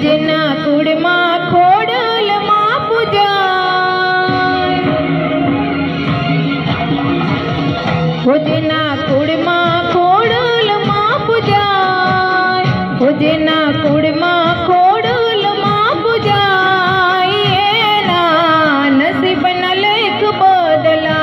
જેના કુળમાં ખોડલમાં પૂજાય, જેના કુળમાં ખોડલમાં પૂજાય, જેના કુળમાં ખોડલમાં પૂજાય, એના નસીબના લેખ બદલાય.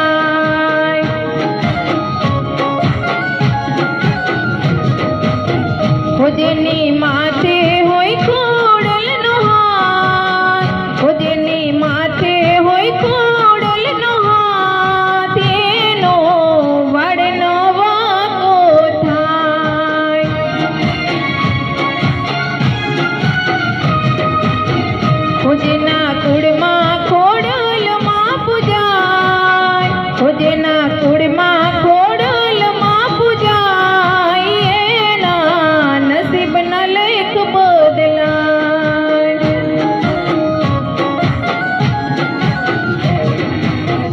જેની માથે હોય ખોડલનો હાથ, જેની માથે હોય ખોડલનો હાથ, એનો વાળનો વાંકો થાય. જેના કુળમાં ખોડલમાં પૂજાય, જેના કુળમાં ખોડલમાં પૂજાય, એના નસીબના લેખ બદલાય.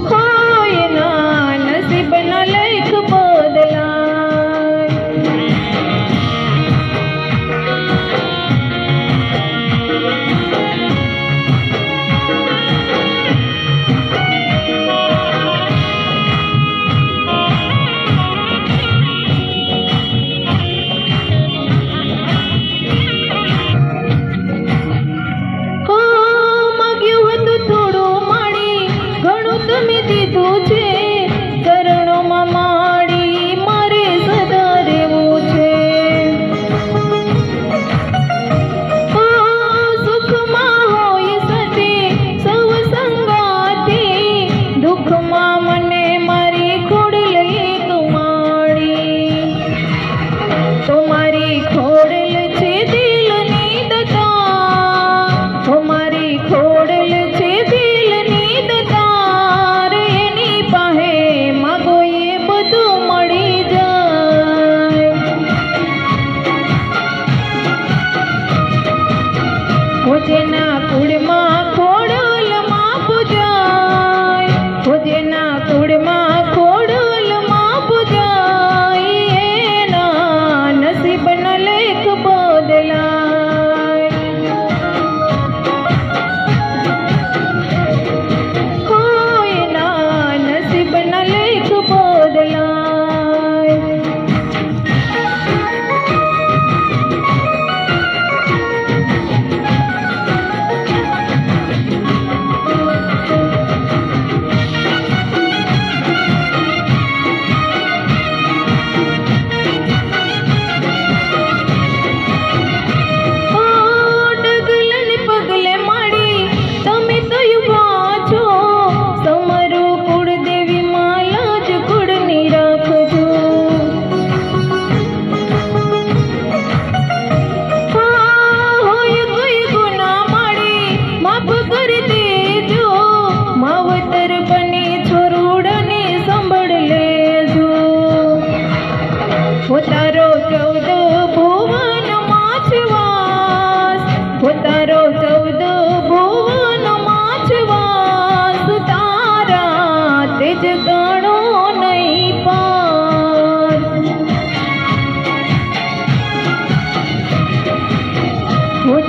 કોઈના નસીબના લેખ બદલાય. તમે દીધું છે ચરણોમાં માડી, મારે સદા રહેવું છે. સુખમાં હોય સતે સૌ સંગાથી, દુઃખમાં મને મારી ખોડલ એક માડી. તમારી ખોડલ છે દિલની દતા, તમારી ખોડલ છે દિલની દતા. જેના કુળમાં ખોડલમાં પૂજાય, જેના કુળમાં ખોડલમાં પૂજાય, એના નસીબના લેખ બદલાય. કોઈના નસીબના લેખ બદલાય. તારો 14 ભુવનમાં છવાસ, તારો 14 ભુવનમાં છવાસ, તારા તેજ ગણો નહીં પાર.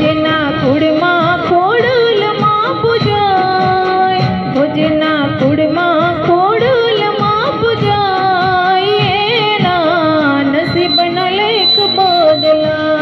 જેના કુળમાં ખોડલમાં પૂજાય, જેના કુળમાં ખોડલમાં પૂજાય, નસીબના લેખ બદલાય.